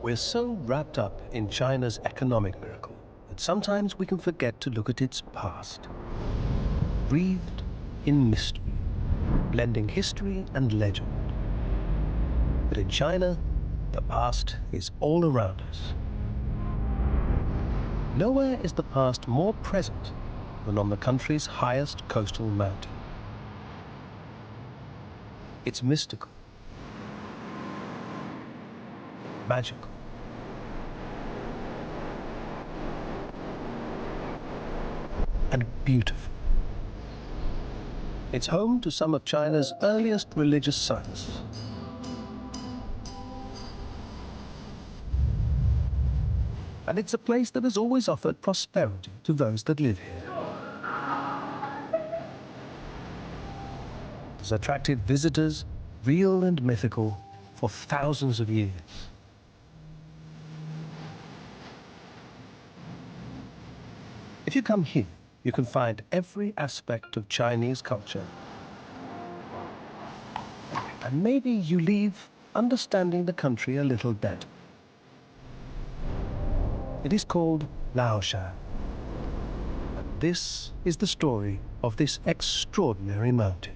We're so wrapped up in China's economic miracle that sometimes we can forget to look at its past. Breathed in mystery, blending history and legend. But in China, the past is all around us. Nowhere is the past more present than on the country's highest coastal mountain. It's mystical, magical, and beautiful. It's home to some of China's earliest religious sites. And it's a place that has always offered prosperity to those that live here. Has attracted visitors, real and mythical, for thousands of years. If you come here, you can find every aspect of Chinese culture. And maybe you leave understanding the country a little better. It is called Lao Šan. And this is the story of this extraordinary mountain.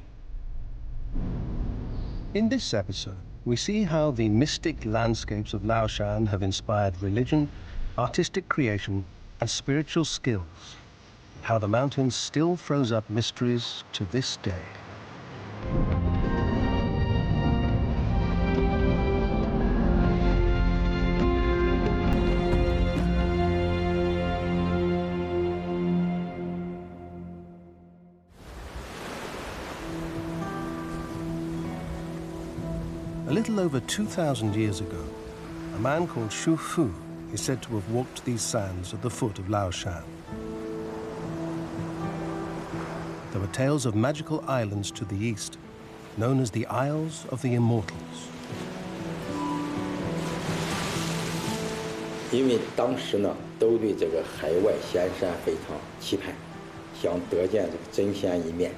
In this episode, we see how the mystic landscapes of Lao Šan have inspired religion, artistic creation, and spiritual skills. How the mountain still throws up mysteries to this day. A little over 2,000 years ago, a man called Xu Fu is said to have walked these sands at the foot of Lao Šan. There were tales of magical islands to the east, known as the Isles of the Immortals. 因为当时呢，都对这个海外仙山非常期盼，想得见这个真仙一面。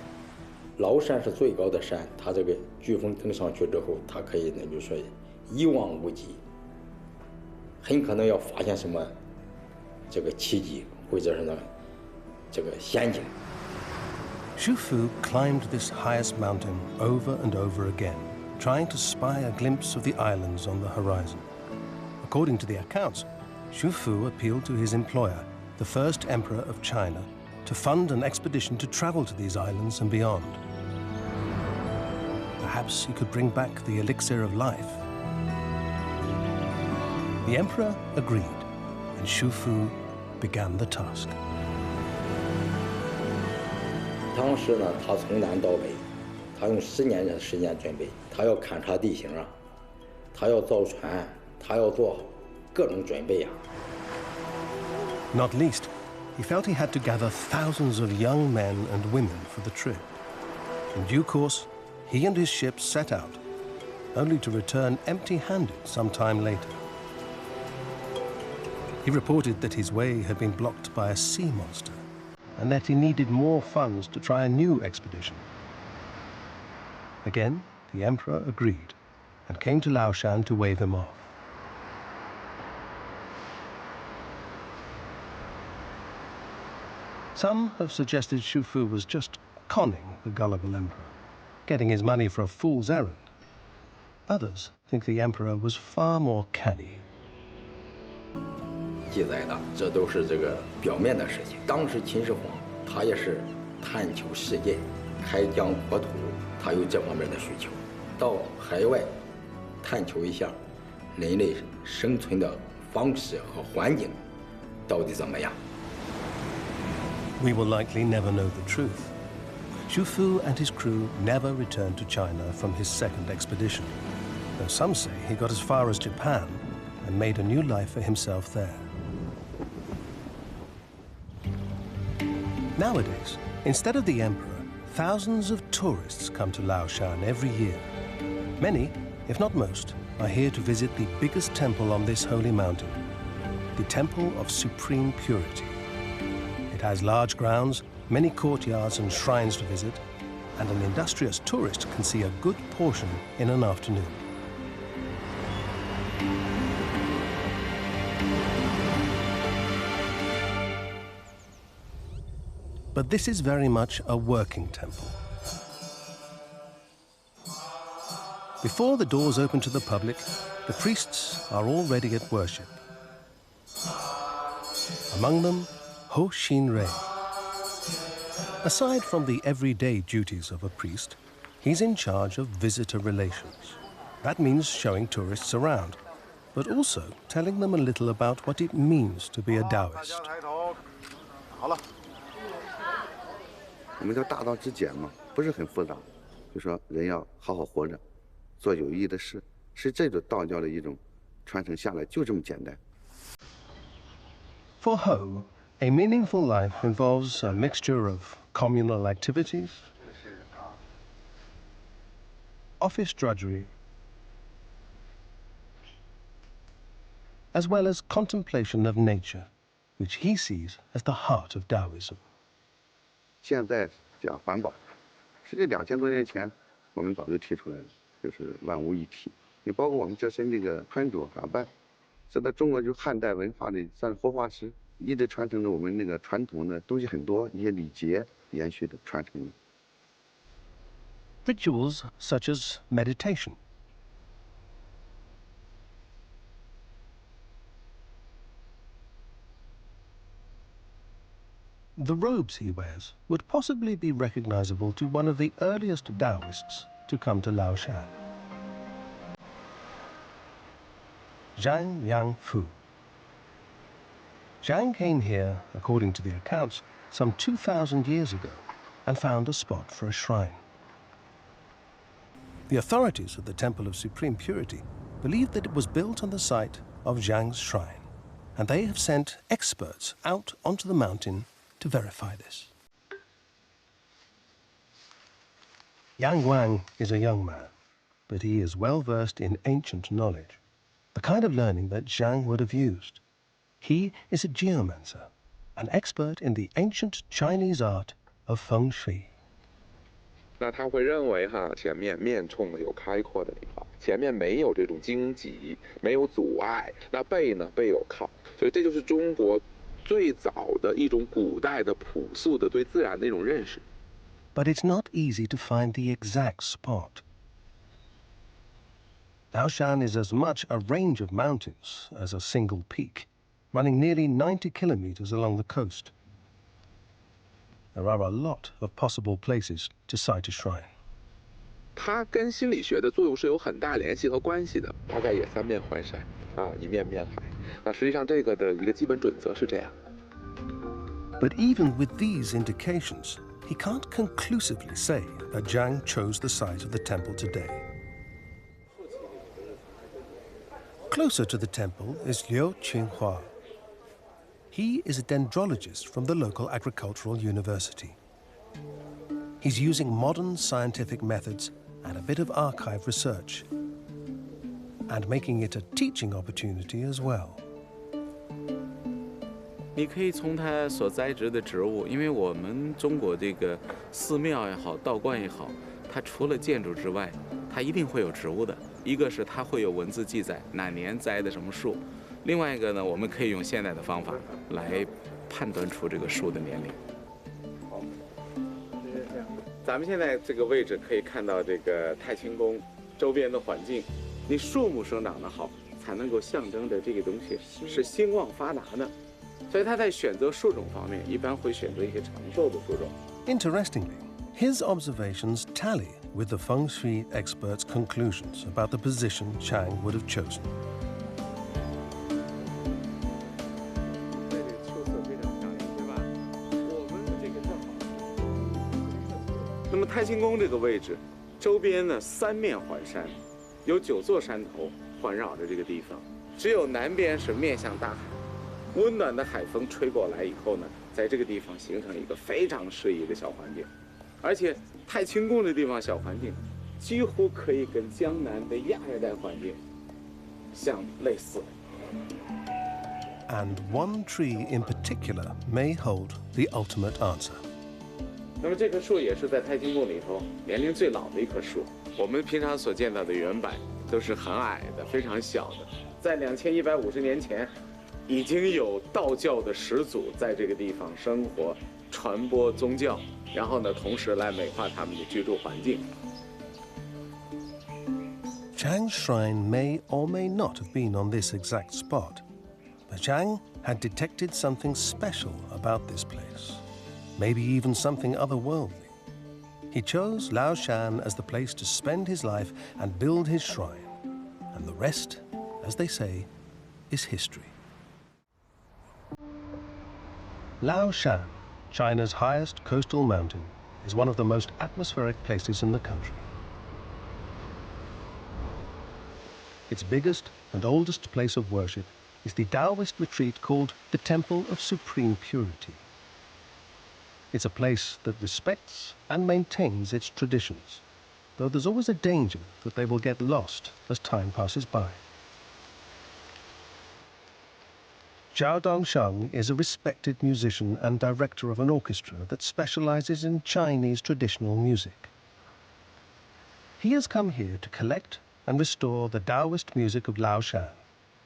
崂山是最高的山，它这个飓风登上去之后，它可以呢，就是说一望无际，很可能要发现什么这个奇迹，或者是呢这个仙境。 Xu Fu climbed this highest mountain over and over again, trying to spy a glimpse of the islands on the horizon. According to the accounts, Xu Fu appealed to his employer, the first emperor of China, to fund an expedition to travel to these islands and beyond. Perhaps he could bring back the elixir of life. The emperor agreed, and Xu Fu began the task. 当时呢，他从南到北，他用10年的时间准备，他要勘察地形啊，他要造船，他要做各种准备啊。Not least, he felt he had to gather thousands of young men and women for the trip. In due course, he and his ship set out, only to return empty-handed some time later. He reported that his way had been blocked by a sea monster, and that he needed more funds to try a new expedition. Again, the emperor agreed, and came to Laoshan to wave him off. Some have suggested Xu Fu was just conning the gullible emperor, getting his money for a fool's errand. Others think the emperor was far more canny. 记载的，这都是这个表面的事情。当时秦始皇他也是探求世界、开疆国土，他有这方面的需求，到海外探求一下人类生存的方式和环境到底怎么样。 We will likely never know the truth. Xu Fu and his crew never returned to China from his second expedition, though some say he got as far as Japan and made a new life for himself there. Nowadays, instead of the emperor, thousands of tourists come to Laoshan every year. Many, if not most, are here to visit the biggest temple on this holy mountain, the Temple of Supreme Purity. It has large grounds, many courtyards and shrines to visit, and an industrious tourist can see a good portion in an afternoon. But this is very much a working temple. Before the doors open to the public, the priests are already at worship. Among them, Ho Xin Rei. Aside from the everyday duties of a priest, he's in charge of visitor relations. That means showing tourists around, but also telling them a little about what it means to be a Taoist. 我们叫大道至简嘛，不是很复杂，就说人要好好活着，做有意义的事，是这种道教的一种传承下来，就这么简单。For Ho, a meaningful life involves a mixture of communal activities, office drudgery, as well as contemplation of nature, which he sees as the heart of Taoism. 现在讲环保，实际2000多年前我们早就提出来了，就是万物一体。你包括我们这身这个穿着打扮，这在中国就是汉代文化的算是活化石，一直传承着我们那个传统的东西很多，一些礼节延续的传承。Rituals such as meditation, the robes he wears would possibly be recognizable to one of the earliest Taoists to come to Laoshan. Zhang Yangfu. Zhang came here, according to the accounts, some 2,000 years ago and found a spot for a shrine. The authorities of the Temple of Supreme Purity believe that it was built on the site of Zhang's shrine, and they have sent experts out onto the mountain to verify this. Yang Guang is a young man, but he is well versed in ancient knowledge, the kind of learning that Zhang would have used. He is a geomancer, an expert in the ancient Chinese art of feng shui. 那他会认为前面面冲的有开阔的地方，前面没有这种荆棘，没有阻碍，那背呢背有靠，所以这就是中国最早的一种古代的朴素的对自然的一种认识。But it's not easy to find the exact spot. Laoshan is as much a range of mountains as a single peak, running nearly 90 kilometers along the coast. There are a lot of possible places to site a shrine. 它跟心理学的作用是有很大联系和关系的，大概也三面环山一面面海。那实际上这个的一个基本准则是这样。But even with these indications, he can't conclusively say that Zhang chose the site of the temple today. Closer to the temple is Liu Qinghua. He is a dendrologist from the local agricultural university. He's using modern scientific methods and a bit of archive research, and making it a teaching opportunity as well. 你可以从它所栽植的植物，因为我们中国这个寺庙也好，道观也好，它除了建筑之外，它一定会有植物的。一个是它会有文字记载哪年栽的什么树，另外一个呢，我们可以用现代的方法来判断出这个树的年龄。咱们现在这个位置可以看到这个太清宫周边的环境，你树木生长得好，才能够象征着这个东西是兴旺发达的。所以他在选择树种方面，一般会选择一些长寿的树种。Interestingly, his observations tally with the feng shui experts' conclusions about the position Chang would have chosen. 那么太清宫这个位置，周边呢三面环山，有9座山头环绕着这个地方，只有南边是面向大海。温暖的海风吹过来以后呢，在这个地方形成一个非常适宜的小环境，而且太清宫这地方小环境，几乎可以跟江南的亚热带环境相类似。And one tree in particular may hold the ultimate answer. 那么这棵树也是在太清宫里头年龄最老的一棵树。我们平常所见到的圆柏都是很矮的、非常小的，在2150年前。已经有道教的始祖在这个地方生活、传播宗教，然后呢，同时来美化他们的居住环境。Zhang's shrine may or may not have been on this exact spot, but Zhang had detected something special about this place, maybe even something otherworldly. He chose Lao Šan as the place to spend his life and build his shrine, and the rest, as they say, is history. Lao Šan, China's highest coastal mountain, is one of the most atmospheric places in the country. Its biggest and oldest place of worship is the Taoist retreat called the Temple of Supreme Purity. It's a place that respects and maintains its traditions, though there's always a danger that they will get lost as time passes by. Zhao Dongsheng is a respected musician and director of an orchestra that specializes in Chinese traditional music. He has come here to collect and restore the Taoist music of Lao Šan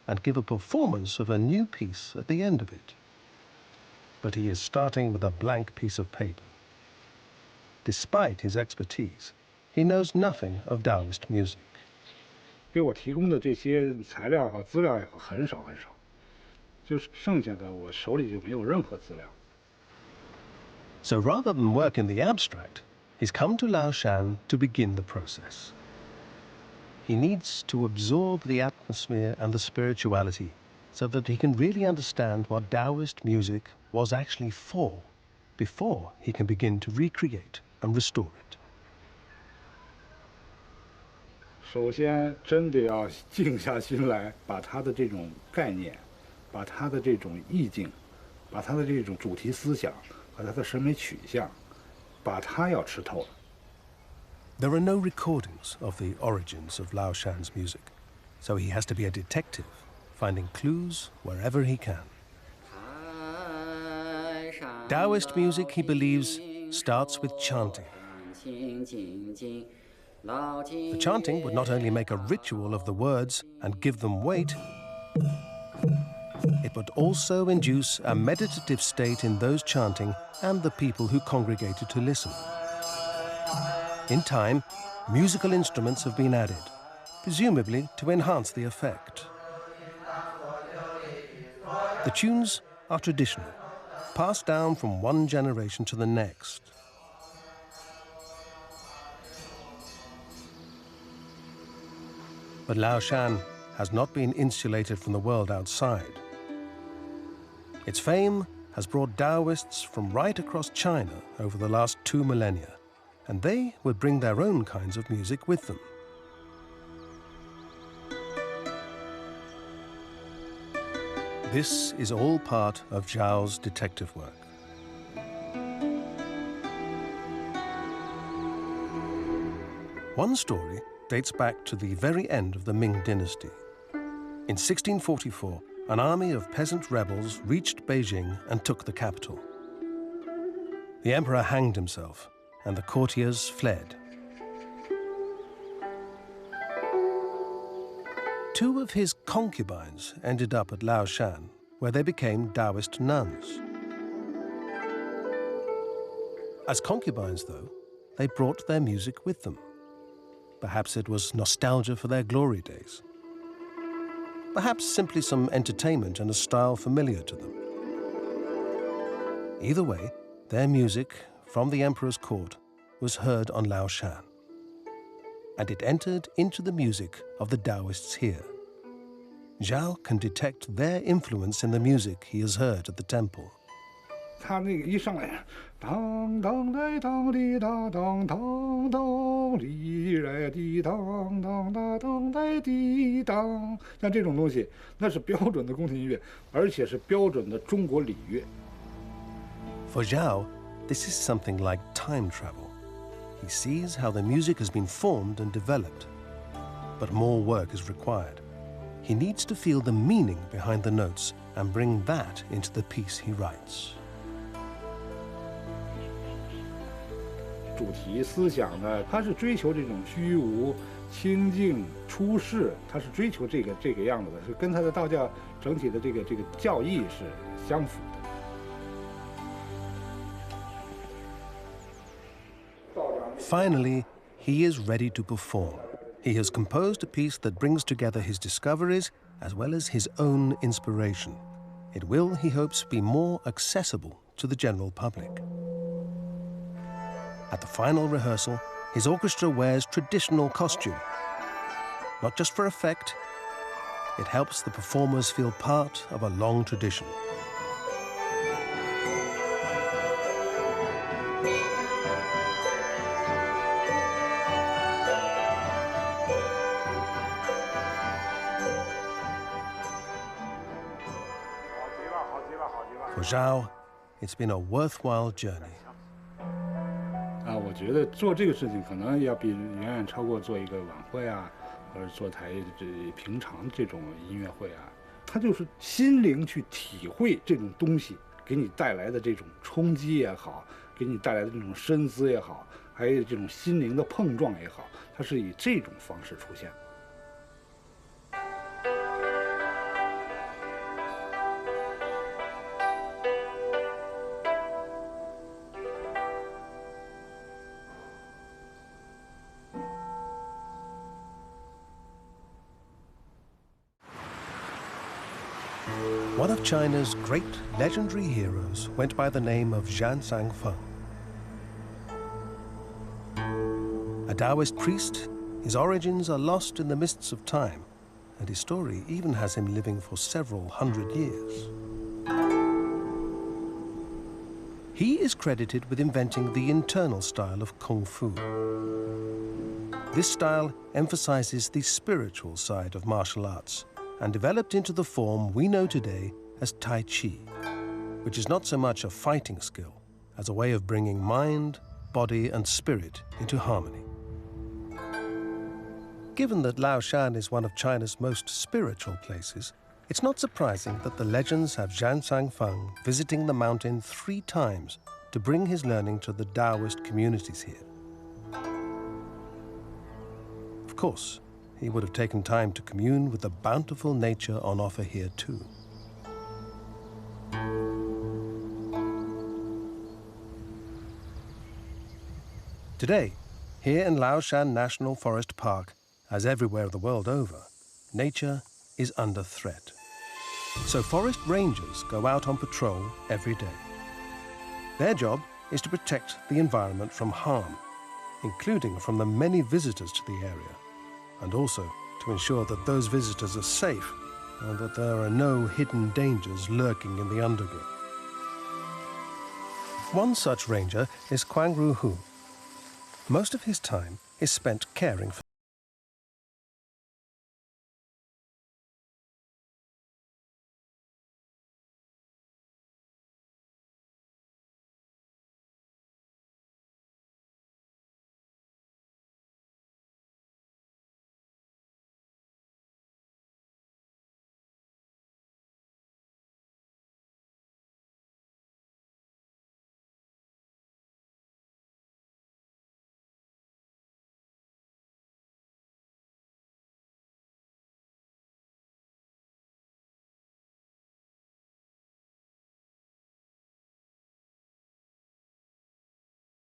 and give a performance of a new piece at the end of it. But he is starting with a blank piece of paper. Despite his expertise, he knows nothing of Taoist music. 给我提供的这些材料和资料也很少很少，就是剩下的我手里就没有任何资料。So rather than work in the abstract, he's come to Lao Šan to begin the process. He needs to absorb the atmosphere and the spirituality so that he can really understand what Taoist music was actually for before he can begin to recreate and restore it. 首先，真的要静下心来，把他的这种概念，把他的这种意境，把他的这种主题思想和他的审美取向，把他要吃透了。 There are no recordings of the origins of Lao Shan's music, so he has to be a detective, finding clues wherever he can. Taoist music, he believes, starts with chanting. The chanting would not only make a ritual of the words and give them weight, it would also induce a meditative state in those chanting and the people who congregated to listen. In time, musical instruments have been added, presumably to enhance the effect. The tunes are traditional, passed down from one generation to the next. But Lao Šan has not been insulated from the world outside. Its fame has brought Taoists from right across China over the last 2 millennia, and they would bring their own kinds of music with them. This is all part of Zhao's detective work. One story dates back to the very end of the Ming dynasty. In 1644, an army of peasant rebels reached Beijing and took the capital. The emperor hanged himself, and the courtiers fled. 2 of his concubines ended up at Lao Šan, where they became Taoist nuns. As concubines, though, they brought their music with them. Perhaps it was nostalgia for their glory days. Perhaps simply some entertainment and a style familiar to them. Either way, their music from the emperor's court was heard on Lao Šan, and it entered into the music of the Taoists here. Zhao can detect their influence in the music he has heard at the temple. 他那个一上来，当当来当哩当当当当哩来滴当当当当来滴当，像这种东西，那是标准的宫廷音乐，而且是标准的中国礼乐。 For Zhao, this is something like time travel. He sees how the music has been formed and developed, but more work is required. He needs to feel the meaning behind the notes and bring that into the piece he writes. 主题思想呢，他是追求这种虚无、清净、出世，他是追求这个样子的，是跟他的道教整体的这个教义是相符的。finally, he is ready to perform. He has composed a piece that brings together his discoveries as well as his own inspiration. It will, he hopes, be more accessible to the general public. At the final rehearsal, his orchestra wears traditional costume. Not just for effect, it helps the performers feel part of a long tradition. For Zhao, it's been a worthwhile journey. 我觉得做这个事情可能要比远远超过做一个晚会啊，或者做台平常这种音乐会啊。它就是心灵去体会这种东西给你带来的这种冲击也好，给你带来的这种深思也好，还有这种心灵的碰撞也好，它是以这种方式出现的。One of China's great legendary heroes went by the name of Zhan Sangfeng. A Taoist priest, his origins are lost in the mists of time, and his story even has him living for several hundred years. He is credited with inventing the internal style of Kung Fu. This style emphasizes the spiritual side of martial arts, and developed into the form we know today as Tai Chi, which is not so much a fighting skill as a way of bringing mind, body, and spirit into harmony. Given that Lao Shan is one of China's most spiritual places, it's not surprising that the legends have Zhan Sangfeng visiting the mountain 3 times to bring his learning to the Taoist communities here. Of course, he would have taken time to commune with the bountiful nature on offer here too. Today, here in Laoshan National Forest Park, as everywhere the world over, nature is under threat. So forest rangers go out on patrol every day. Their job is to protect the environment from harm, including from the many visitors to the area, and also to ensure that those visitors are safe and that there are no hidden dangers lurking in the undergrowth. One such ranger is Quang Ru Hu. Most of his time is spent caring for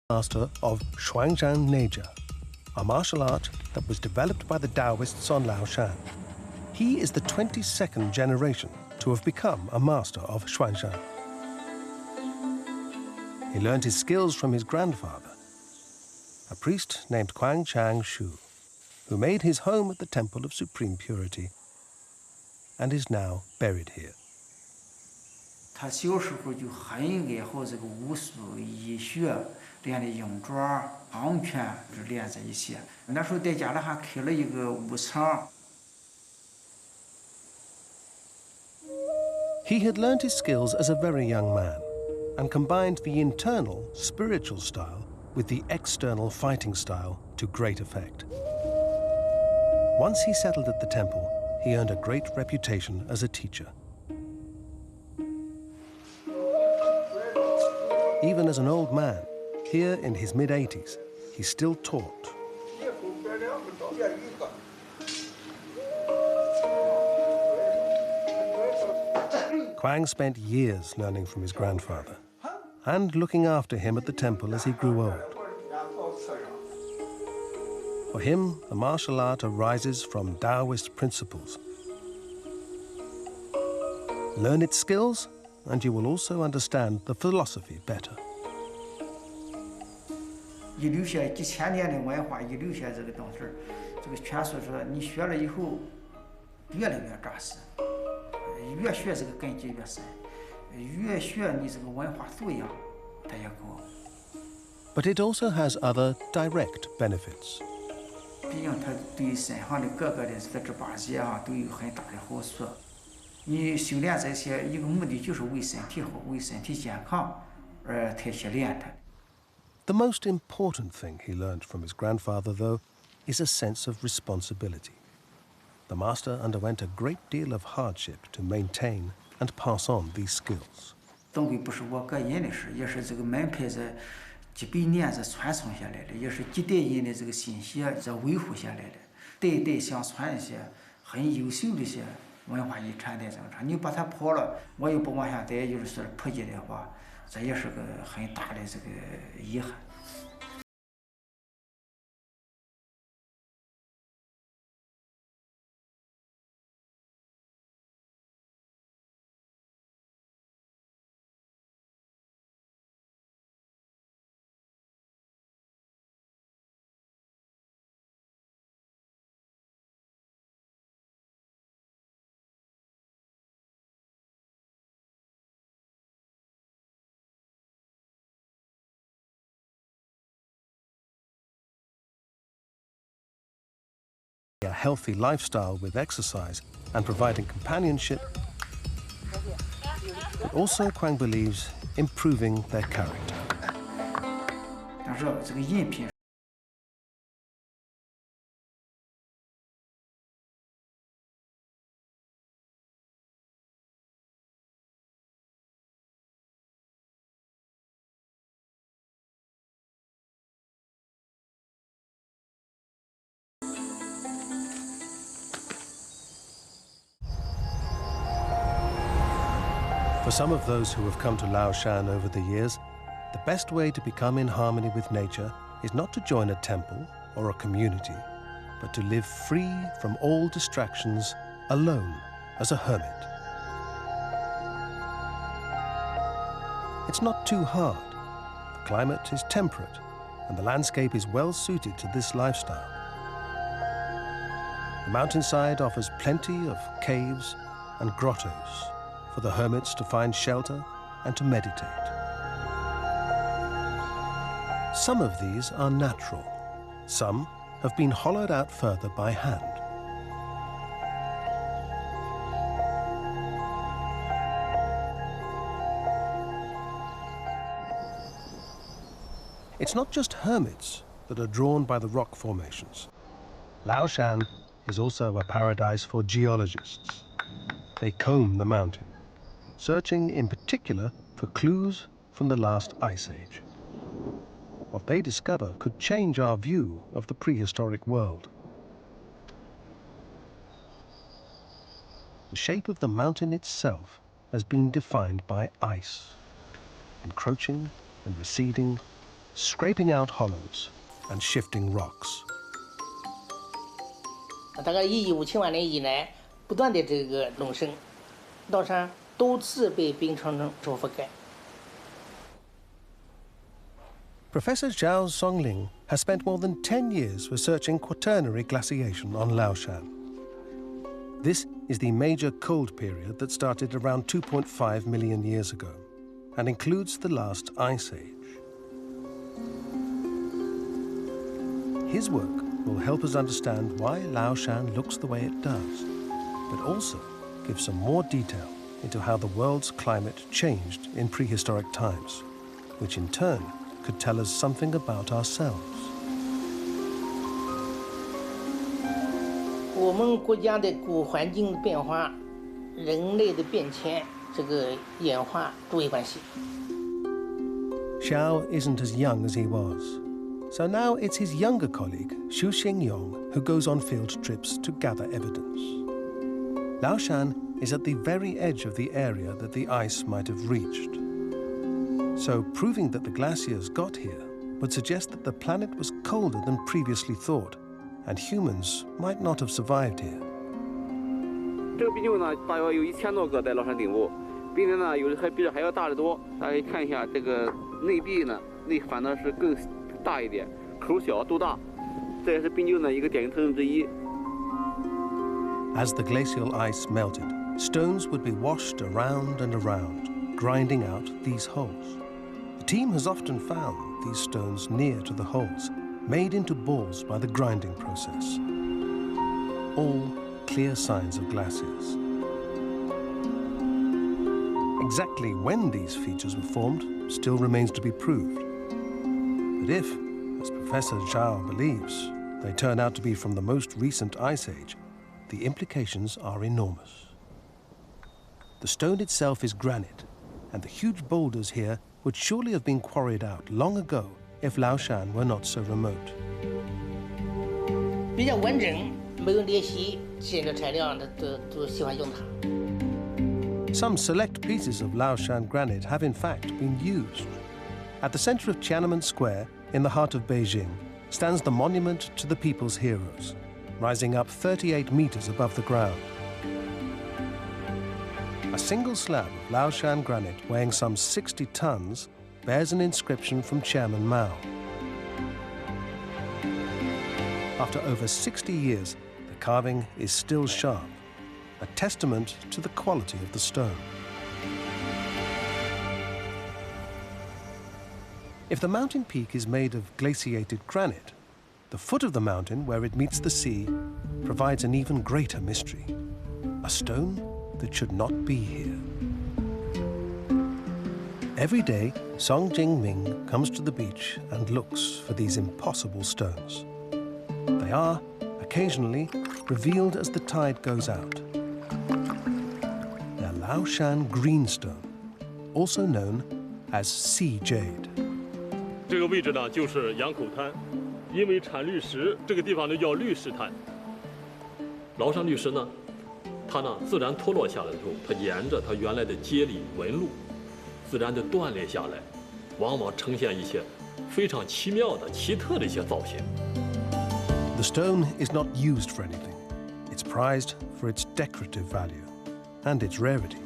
master of Shuangzhan Neja, a martial art that was developed by the Taoists on Lao Shan. He is the 22nd generation to have become a master of Shuangzhan. He learned his skills from his grandfather, a priest named Quang Chang Shu, who made his home at the Temple of Supreme Purity and is now buried here. 他小时候就很爱好这个武术、医学，练的鹰爪、昂拳，就练这一些。那时候在家里还开了一个武场。He had learned his skills as a very young man and combined the internal, spiritual style with the external fighting style to great effect. Once he settled at the temple, he earned a great reputation as a teacher. Even as an old man, here in his mid-80s, he still taught. Quang spent years learning from his grandfather and looking after him at the temple as he grew old. For him, the martial art arises from Taoist principles. Learn its skills, and you will also understand the philosophy better. 遗留下几千年的文化，遗留下这个东西，这个全说你学了以后，越来越扎实，越学这个根基越深，越学你这个文化素养它也高。But it also has other direct benefits. 毕竟它对身上的各个的这个这八节啊都有很大的好处。你修炼这些一个目的就是为身体好，为身体健康而特去练它。 The most important thing he learned from his grandfather, though, is a sense of responsibility. The master underwent a great deal of hardship to maintain and pass on these skills. 总归不是我个人的事，也是这个门派这几百年这传承下来的，也是几代人的这个心血这维护下来的，代代相传一些很优秀的一些文化遗产的这个。你把它破了，我又不往下带，就是说普及的话。 这也是个很大的这个遗憾。A healthy lifestyle with exercise and providing companionship, but also Quang believes improving their character. 但是这个饮品。 For some of those who have come to Lao Shan over the years, the best way to become in harmony with nature is not to join a temple or a community, but to live free from all distractions, alone as a hermit. It's not too hard. The climate is temperate, and the landscape is well suited to this lifestyle. The mountainside offers plenty of caves and grottos for the hermits to find shelter and to meditate. Some of these are natural. Some have been hollowed out further by hand. It's not just hermits that are drawn by the rock formations. Lao Shan is also a paradise for geologists. They comb the mountain, searching in particular for clues from the last ice age. What they discover could change our view of the prehistoric world. The shape of the mountain itself has been defined by ice, encroaching and receding, scraping out hollows and shifting rocks. 大概1亿5千万年以来，不断的这个隆升，老山都是被冰层所覆盖。 Professor Zhao Songling has spent more than 10 years researching quaternary glaciation on Laoshan. This is the major cold period that started around 2.5 million years ago and includes the last ice age. His work will help us understand why Laoshan looks the way it does, but also give some more detail into how the world's climate changed in prehistoric times, which in turn could tell us something about ourselves. 我们国家的环境变化，人类的变迁，这个演化都有关系。 Xiao isn't as young as he was, so now it's his younger colleague, Xu Xingyong, who goes on field trips to gather evidence. Laoshan is at the very edge of the area that the ice might have reached. So proving that the glaciers got here would suggest that the planet was colder than previously thought, and humans might not have survived here. 这个冰丘呢，大约有1000多个在崂山顶部，并且呢，有的比这还要大得多。大家看一下这个内壁呢，反倒是更大一点，口小肚大，这也是冰丘呢一个典型特征之一。As the glacial ice melted, stones would be washed around and around, grinding out these holes. The team has often found these stones near to the holes, made into balls by the grinding process. All clear signs of glaciers. Exactly when these features were formed still remains to be proved. But if, as Professor Zhao believes, they turn out to be from the most recent ice age, the implications are enormous. The stone itself is granite, and the huge boulders here would surely have been quarried out long ago if Laoshan were not so remote. 比较完整，没有裂隙，建筑材料都喜欢用它。 Some select pieces of Laoshan granite have in fact been used. At the center of Tiananmen Square, in the heart of Beijing, stands the monument to the people's heroes, rising up 38 meters above the ground. A single slab of Laoshan granite weighing some 60 tons bears an inscription from Chairman Mao. After over 60 years, the carving is still sharp, a testament to the quality of the stone. If the mountain peak is made of glaciated granite, the foot of the mountain where it meets the sea provides an even greater mystery, a stone that should not be here. Every day, Song Jingming comes to the beach and looks for these impossible stones. They are, occasionally, revealed as the tide goes out. They're Laoshan greenstone, also known as sea jade. 这个位置呢，就是羊口滩，因为产绿石，这个地方就叫绿石滩。崂山绿石呢，它呢自然脱落下来之后，它沿着它原来的阶理纹路，自然的断裂下来，往往呈现一些非常奇妙的、奇特的一些造型。 The stone is not used for anything. It's prized for its decorative value and its rarity.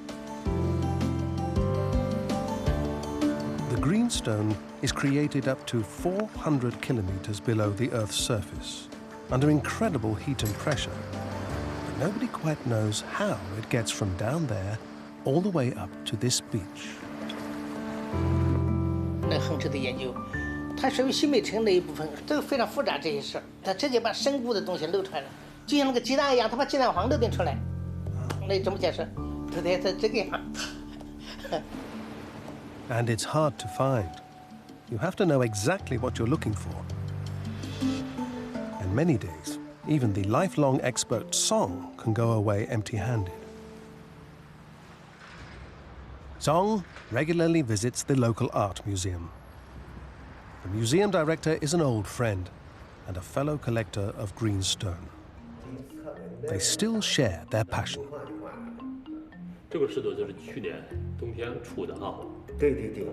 The green stone is created up to 400 kilometers below the Earth's surface, under incredible heat and pressure. But nobody quite knows how it gets from down there all the way up to this beach. 那衡池的研究，它属于新美城的一部分，这个非常复杂这些事儿，它直接把深固的东西露出来了，就像那个鸡蛋一样，它把鸡蛋黄都拎出来。那怎么解释？它这个样。And it's hard to find. You have to know exactly what you're looking for. And many days, even the lifelong expert Song can go away empty-handed. Song regularly visits the local art museum. The museum director is an old friend and a fellow collector of green stone. They still share their passion. 这个石头就是去年冬天出的哈。对对对，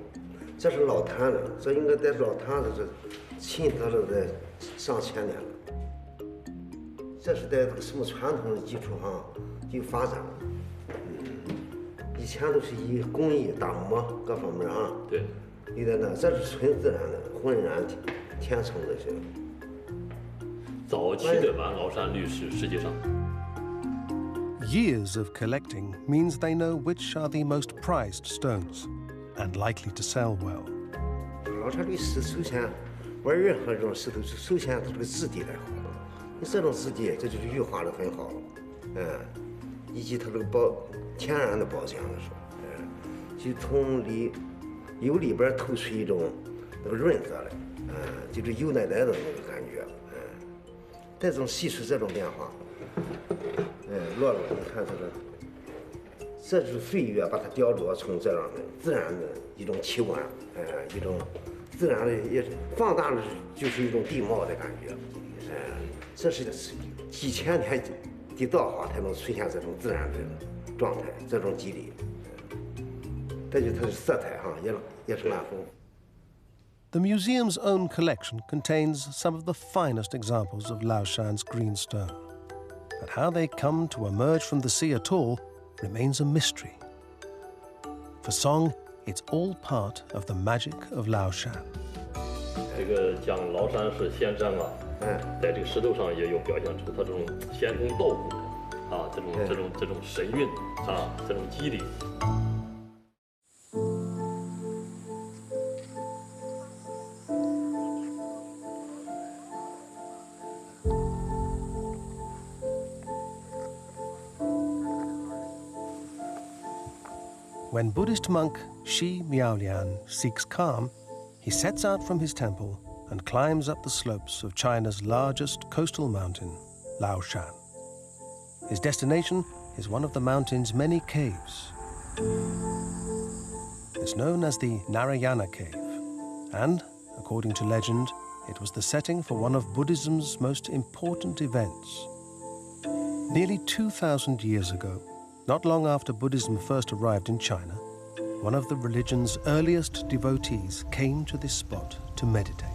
这是老坛了，这应该在老坛子这浸透了在上千年了。这是在这个什么传统的基础上就发展了。以前都是以工艺、打磨各方面啊。对。有的呢，这是纯自然的，浑然天成的是。早期的完崂山绿石，实际上。 Years of collecting means they know which are the most prized stones and likely to sell well. 崂山绿石首先玩任何这种石头，首先它这个质地得好，你这种质地这就是玉化的很好，以及它这个天然的包浆的时候，就从油里边透出一种那个润泽来，就是油奶奶的那个感觉，这种细出这种变化。 落了，你看这就是岁月把它雕琢成这样的自然的一种奇观，一种自然的也放大了，就是一种地貌的感觉，这是几千年的造化才能出现这种自然的状态，这种肌理，这就它的色彩哈也是蛮丰富。The museum's own collection contains some of the finest examples of Lao Shan's green stone. But how they come to emerge from the sea at all remains a mystery. For Song, it's all part of the magic of Lao Shan. 这个讲崂山是仙山啊，在这个石头上也有表现出它这种仙风道骨啊，这种神韵啊，这种机理。 When Buddhist monk Shi Miaolian seeks calm, he sets out from his temple and climbs up the slopes of China's largest coastal mountain, Lao Shan. His destination is one of the mountain's many caves. It's known as the Narayana Cave, and, according to legend, it was the setting for one of Buddhism's most important events. Nearly 2,000 years ago, not long after Buddhism first arrived in China, one of the religion's earliest devotees came to this spot to meditate.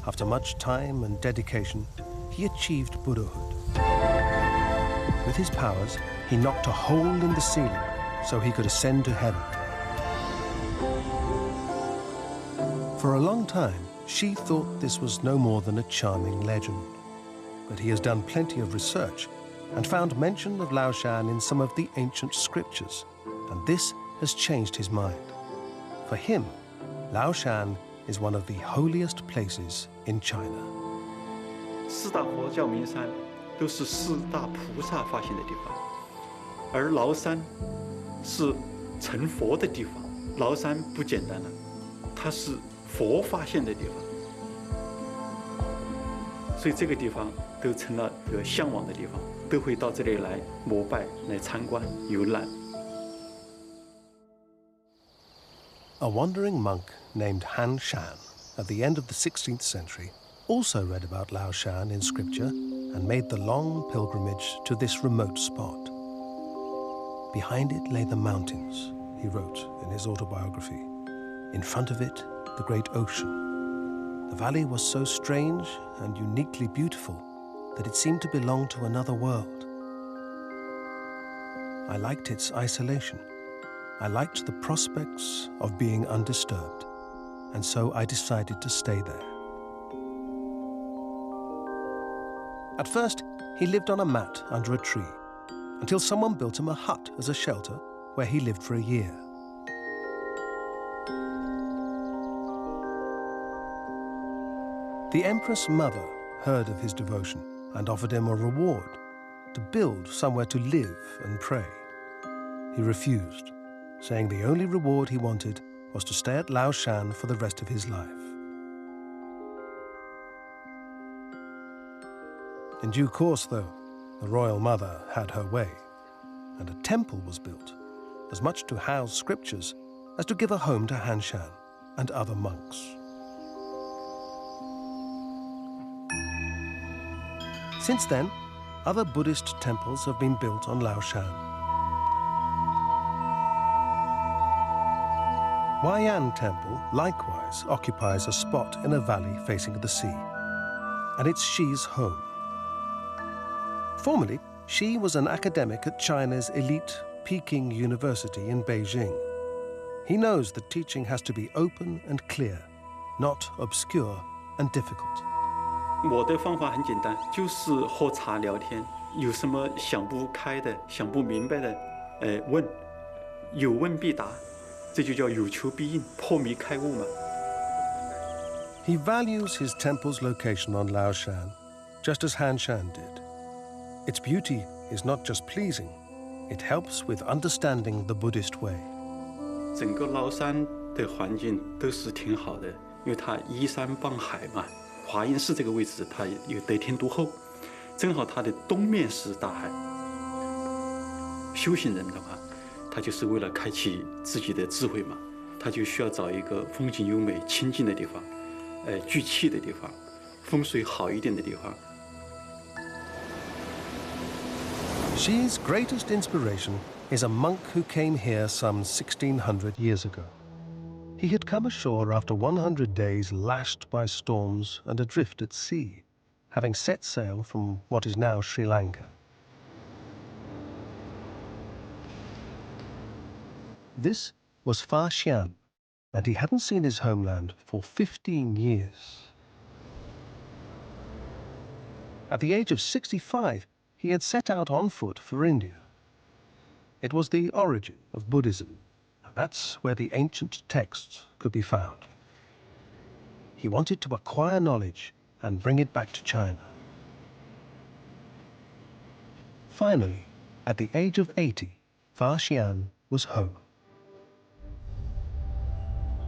After much time and dedication, he achieved Buddhahood. With his powers, he knocked a hole in the ceiling so he could ascend to heaven. For a long time, Shi thought this was no more than a charming legend. But he has done plenty of research and found mention of Lao Shan in some of the ancient scriptures, and this has changed his mind. For him, Lao Shan is one of the holiest places in China. 四大佛教名山都是四大菩萨发现的地方，而崂山是成佛的地方。崂山不简单了，它是佛发现的地方，所以这个地方都成了一个向往的地方。 都会到这里来膜拜、来参观、游览。 A wandering monk named Han Shan, at the end of the 16th century, also read about Lao Shan in scripture and made the long pilgrimage to this remote spot. Behind it lay the mountains, he wrote in his autobiography. In front of it, the great ocean. The valley was so strange and uniquely beautiful that it seemed to belong to another world. I liked its isolation. I liked the prospects of being undisturbed, and so I decided to stay there. At first, he lived on a mat under a tree, until someone built him a hut as a shelter where he lived for a year. The Empress Mother heard of his devotion and offered him a reward to build somewhere to live and pray. He refused, saying the only reward he wanted was to stay at Lao Shan for the rest of his life. In due course, though, the royal mother had her way, and a temple was built, as much to house scriptures as to give a home to Han Shan and other monks. Since then, other Buddhist temples have been built on Lao Shan. Huayan Temple likewise occupies a spot in a valley facing the sea, and it's Shi's home. Formerly, Shi was an academic at China's elite Peking University in Beijing. He knows that teaching has to be open and clear, not obscure and difficult. 我的方法很简单，就是喝茶聊天，有什么想不开的、想不明白的，问，有问必答，这就叫有求必应，破迷开悟嘛。He values his temple's location on Lao Shan, just as Han Shan did. Its beauty is not just pleasing, it helps with understanding the Buddhist way. 整个崂山的环境都是挺好的，因为它依山傍海嘛。 华严寺这个位置，它有得天独厚，正好它的东面是大海。修行人的话，他就是为了开启自己的智慧嘛，他就需要找一个风景优美、清静的地方，聚气的地方，风水好一点的地方。 Shi's greatest inspiration is a monk who came here some 1600 years ago. He He had come ashore after 100 days lashed by storms and adrift at sea, having set sail from what is now Sri Lanka. This was Fa Xian, and he hadn't seen his homeland for 15 years. At the age of 65, he had set out on foot for India. It was the origin of Buddhism, and that's where the ancient texts could be found. He wanted to acquire knowledge and bring it back to China. Finally, at the age of 80, Fa Xian was home.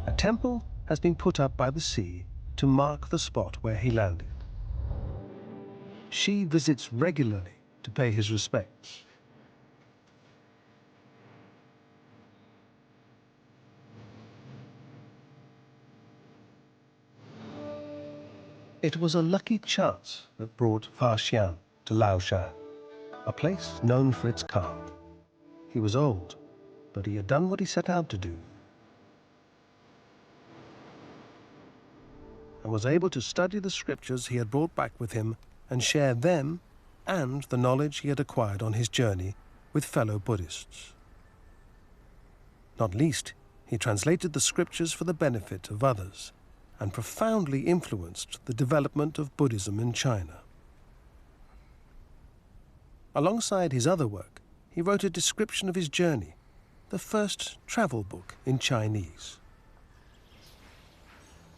A temple has been put up by the sea to mark the spot where he landed. She visits regularly to pay his respects. It was a lucky chance that brought Fa Xian to Laoshan, a place known for its calm. He was old, but he had done what he set out to do, and was able to study the scriptures he had brought back with him and share them and the knowledge he had acquired on his journey with fellow Buddhists. Not least, he translated the scriptures for the benefit of others and profoundly influenced the development of Buddhism in China. Alongside his other work, he wrote a description of his journey, the first travel book in Chinese.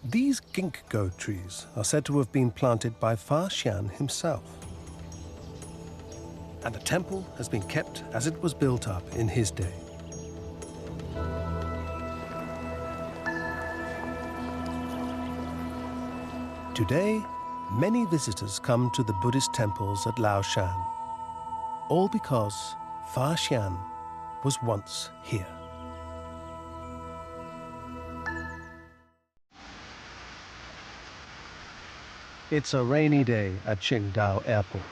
These ginkgo trees are said to have been planted by Fa Xian himself, and the temple has been kept as it was built up in his day. Today, many visitors come to the Buddhist temples at Laoshan, all because Fa Xian was once here. It's a rainy day at Qingdao Airport,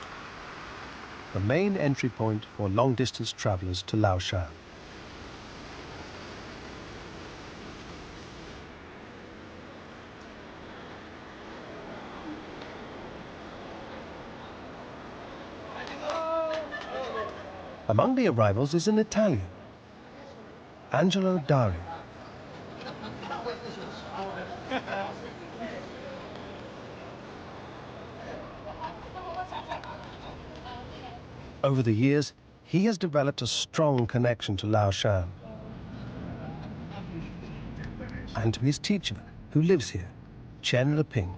the main entry point for long-distance travelers to Laoshan. Among the arrivals is an Italian, Angelo Dari. Over the years, he has developed a strong connection to Lao Shan and to his teacher, who lives here, Chen Leping.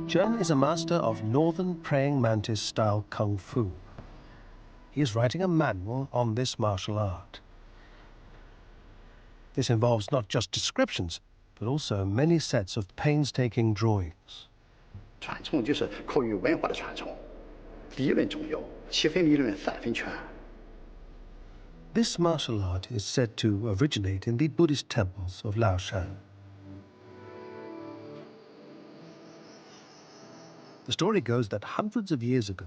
Chen is a master of northern praying mantis style kung fu. He is writing a manual on this martial art. This involves not just descriptions, but also many sets of painstaking drawings. 传承就是口语文化的传承，理论重要，7分理论3分全。 This martial art is said to originate in the Buddhist temples of Laoshan. The story goes that hundreds of years ago,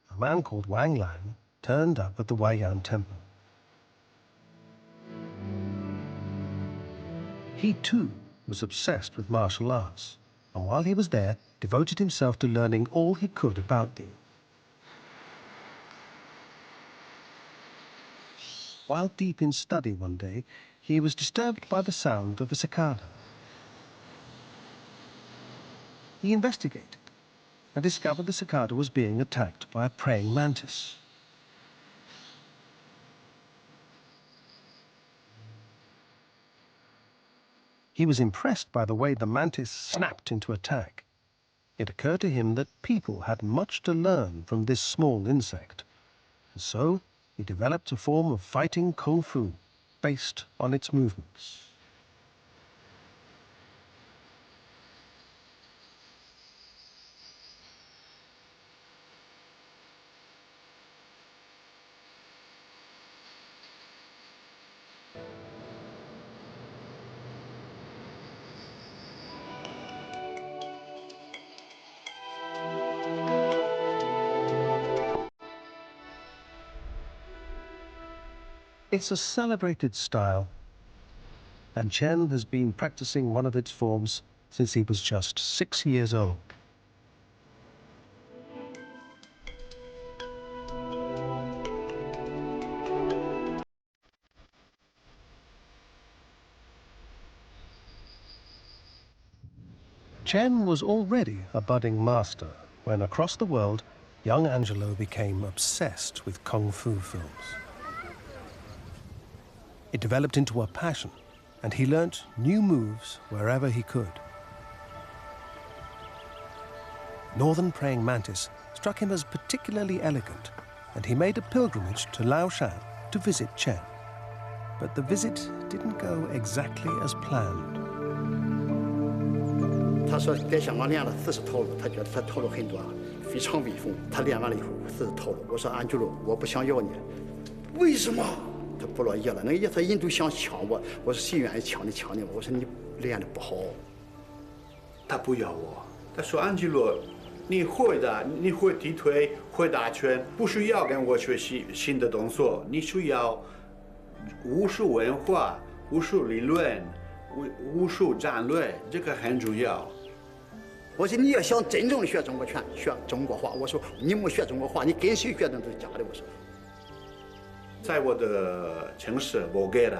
a man called Wang Lan turned up at the Huaiyan temple. He too was obsessed with martial arts, and while he was there, devoted himself to learning all he could about them. While deep in study one day, he was disturbed by the sound of a cicada. He investigated and discovered the cicada was being attacked by a praying mantis. He was impressed by the way the mantis snapped into attack. It occurred to him that people had much to learn from this small insect, and so he developed a form of fighting kung fu based on its movements. It's a celebrated style, and Chen has been practicing one of its forms since he was just 6 years old. Chen was already a budding master when, across the world, young Angelo became obsessed with Kung Fu films. It developed into a passion, and he learnt new moves wherever he could. Northern praying mantis struck him as particularly elegant, and he made a pilgrimage to Lao Šan to visit Chen. But the visit didn't go exactly as planned. 他说在香港练了40套路，他觉得他套路很多，非常威风。他练完了以后40套路，我说安吉路，我不想要你，为什么？他不乐意了，那个意思人都想抢我，我说谁愿意抢你抢你？我说你练得不好。他不要我，他说安吉路，你会的，你会踢腿，会打拳，不需要跟我学习新的动作，你需要武术文化、武术理论、武术战略，这个很重要。 我说你要想真正的学中国拳、学中国话，我说你没学中国话，你跟谁学的都是假的。我说，在我的城市我给了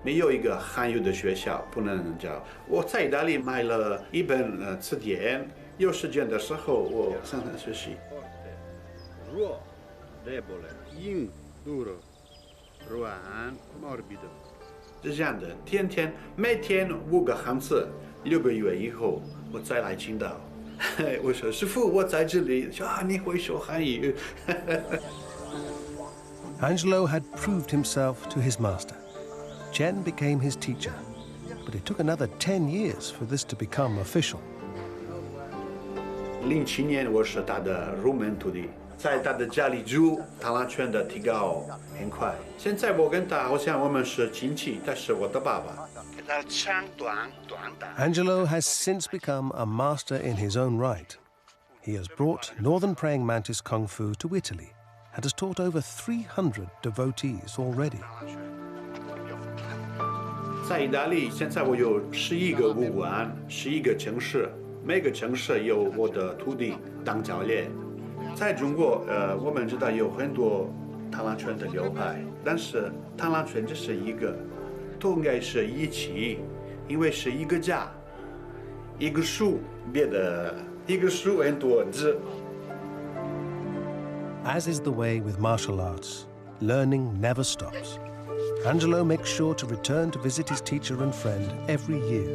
没有一个汉语的学校，不能教。我在意大利买了一本词典，有时间的时候我常常学习。弱、debole、硬、duro、软、morbido。是这样的，天天每天5个汉字，6个月以后。 我再来青岛，我说师傅，我在这里，说啊，你会说汉语。Angelo had proved himself to his master. Chen became his teacher, but it took another 10 years for this to become official. 07年我是他的入门徒弟，在他的家里住，螳螂拳的提高很快。现在我跟他好像我们是亲戚，他是我的爸爸。 Angelo has since become a master in his own right. He has brought northern praying mantis kung fu to Italy and has taught over 300 devotees already. 在意大利，现在我有11个武馆，11个城市，每个城市有我的徒弟当教练。在中国，我们知道有很多螳螂拳的流派，但是螳螂拳只是一个。 都应该是一起，因为是一个家，一个书，别的一个书很多字。As is the way with martial arts, learning never stops. Angelo makes sure to return to visit his teacher and friend every year.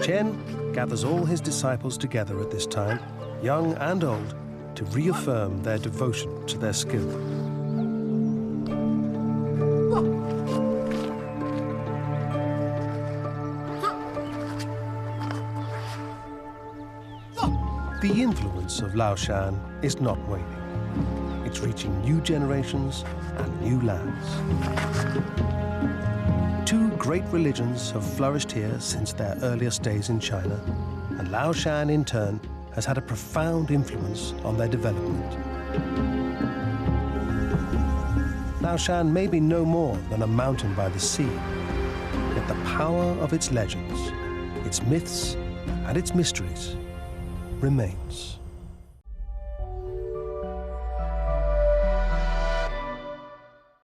Chen gathers all his disciples together at this time, young and old, to reaffirm their devotion to their skill. The influence of Lao Šan is not waning. It's reaching new generations and new lands. 2 great religions have flourished here since their earliest days in China, and Lao Šan, in turn, has had a profound influence on their development. Lao Šan may be no more than a mountain by the sea, yet the power of its legends, its myths, and its mysteries remains.